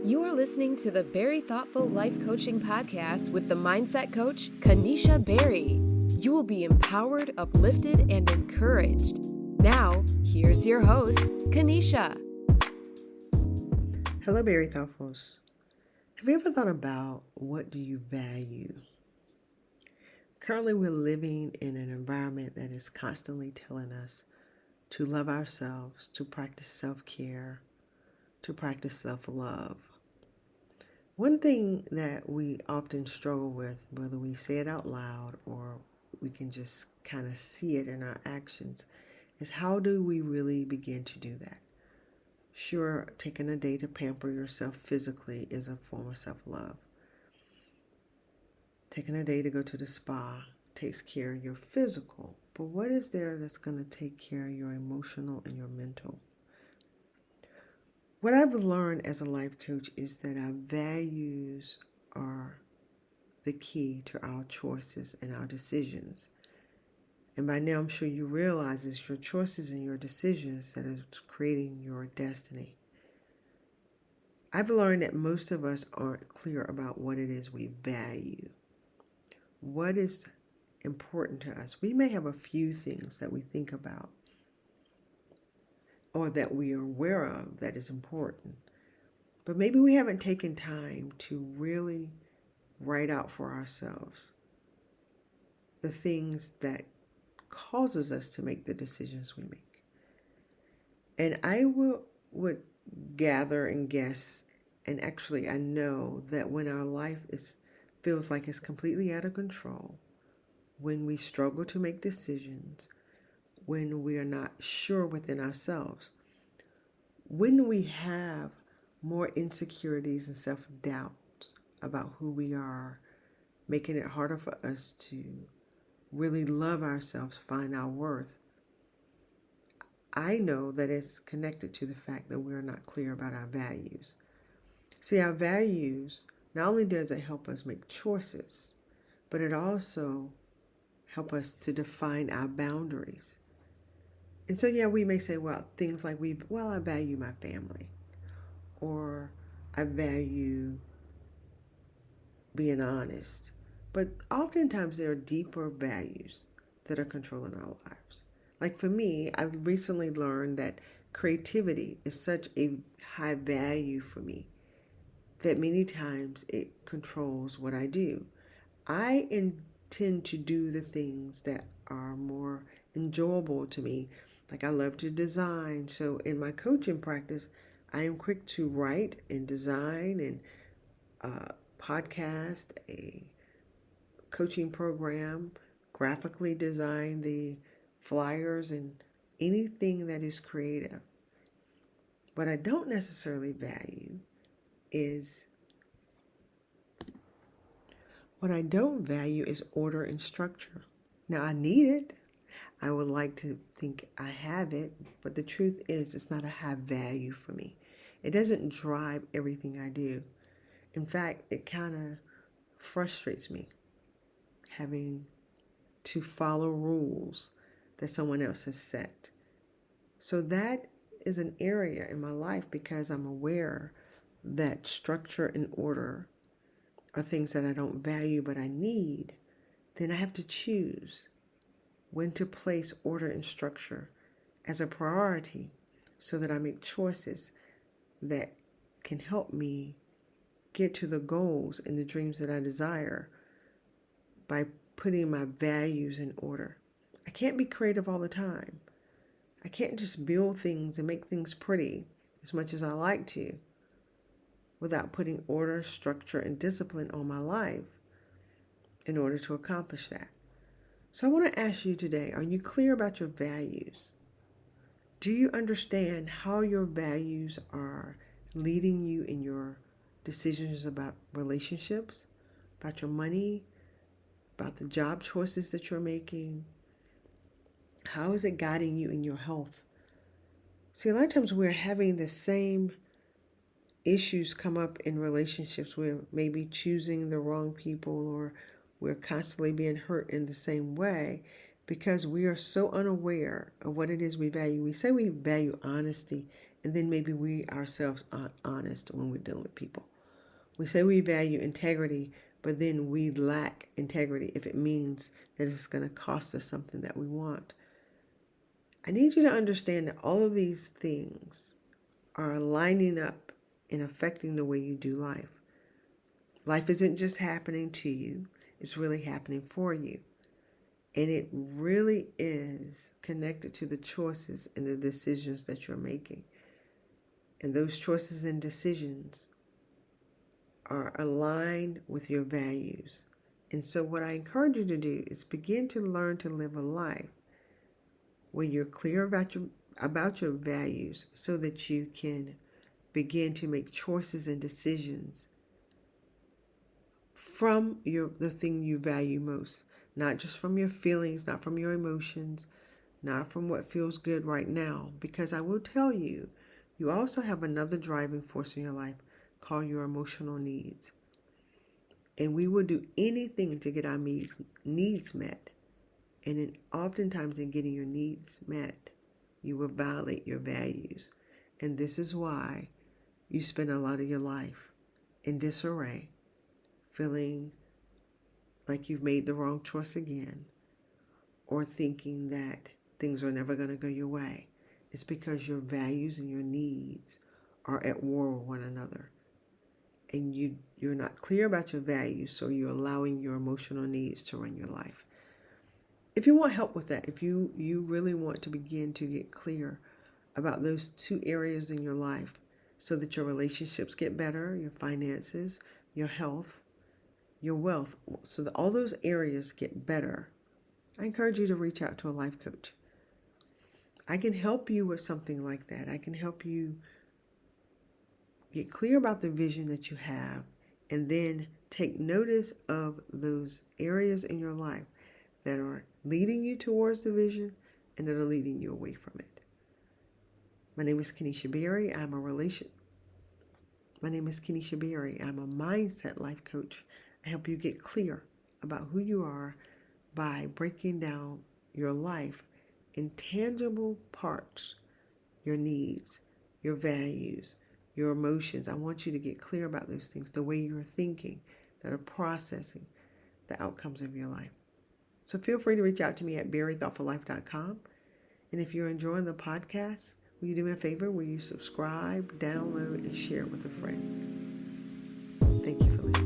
You are listening to the Berry Thoughtful Life Coaching Podcast with the mindset coach, Kanisha Berry. You will be empowered, uplifted, and encouraged. Now, here's your host, Kanisha. Hello, Berry Thoughtfuls. Have you ever thought about what do you value? Currently, we're living in an environment that is constantly telling us to love ourselves, to practice self-care, to practice self-love. One thing that we often struggle with, whether we say it out loud or we can just kind of see it in our actions, is how do we really begin to do that? Sure, taking a day to pamper yourself physically is a form of self-love. Taking a day to go to the spa takes care of your physical, but what is there that's going to take care of your emotional and your mental? What I've learned as a life coach is that our values are the key to our choices and our decisions. And by now I'm sure you realize it's your choices and your decisions that are creating your destiny. I've learned that most of us aren't clear about what it is we value. What is important to us? We may have a few things that we think about or that we are aware of that is important. But maybe we haven't taken time to really write out for ourselves the things that causes us to make the decisions we make. And I would gather and guess, and actually I know that when our life feels like it's completely out of control, when we struggle to make decisions, when we are not sure within ourselves, when we have more insecurities and self-doubt about who we are, making it harder for us to really love ourselves, find our worth, I know that it's connected to the fact that we're not clear about our values. See, our values, not only does it help us make choices, but it also helps us to define our boundaries. And so, we may say, things like I value my family, or I value being honest. But oftentimes there are deeper values that are controlling our lives. Like for me, I've recently learned that creativity is such a high value for me that many times it controls what I do. I intend to do the things that are more enjoyable to me. Like I love to design. So in my coaching practice, I am quick to write and design and podcast, a coaching program, graphically design the flyers and anything that is creative. What I don't necessarily value is order and structure. Now I need it. I would like to think I have it, but the truth is it's not a high value for me. It doesn't drive everything I do. In fact, it kind of frustrates me having to follow rules that someone else has set. So that is an area in my life, because I'm aware that structure and order are things that I don't value but I need. Then I have to choose when to place order and structure as a priority so that I make choices that can help me get to the goals and the dreams that I desire by putting my values in order. I can't be creative all the time. I can't just build things and make things pretty as much as I like to without putting order, structure, and discipline on my life in order to accomplish that. So I want to ask you today, are you clear about your values? Do you understand how your values are leading you in your decisions about relationships, about your money, about the job choices that you're making? How is it guiding you in your health? See, a lot of times we're having the same issues come up in relationships. We're maybe choosing the wrong people, or we're constantly being hurt in the same way because we are so unaware of what it is we value. We say we value honesty And then maybe we ourselves aren't honest when we're dealing with people. We say we value integrity, but then we lack integrity if it means that it's going to cost us something that we want. I need you to understand that all of these things are lining up and affecting the way you do life. Life isn't just happening to you, it's really happening for you. And it really is connected to the choices and the decisions that you're making. And those choices and decisions are aligned with your values. And so what I encourage you to do is begin to learn to live a life where you're clear about your values so that you can begin to make choices and decisions from the thing you value most. Not just from your feelings, not from your emotions, not from what feels good right now. Because I will tell you, you also have another driving force in your life called your emotional needs. And we will do anything to get our needs met. And then oftentimes in getting your needs met, you will violate your values. And this is why you spend a lot of your life in disarray, feeling like you've made the wrong choice again, or thinking that things are never going to go your way. It's because your values and your needs are at war with one another. And you're not clear about your values, so you're allowing your emotional needs to run your life. If you want help with that, if you really want to begin to get clear about those two areas in your life so that your relationships get better, your finances, your health, your wealth, so that all those areas get better, I encourage you to reach out to a life coach. I can help you with something like that. I can help you get clear about the vision that you have and then take notice of those areas in your life that are leading you towards the vision and that are leading you away from it. My name is Kenesha Berry. I'm a mindset life coach. I help you get clear about who you are by breaking down your life in tangible parts, your needs, your values, your emotions. I want you to get clear about those things, the way you're thinking, that are processing the outcomes of your life. So feel free to reach out to me at berrythoughtfullife.com. And if you're enjoying the podcast, will you do me a favor? Will you subscribe, download, and share it with a friend? Thank you for listening.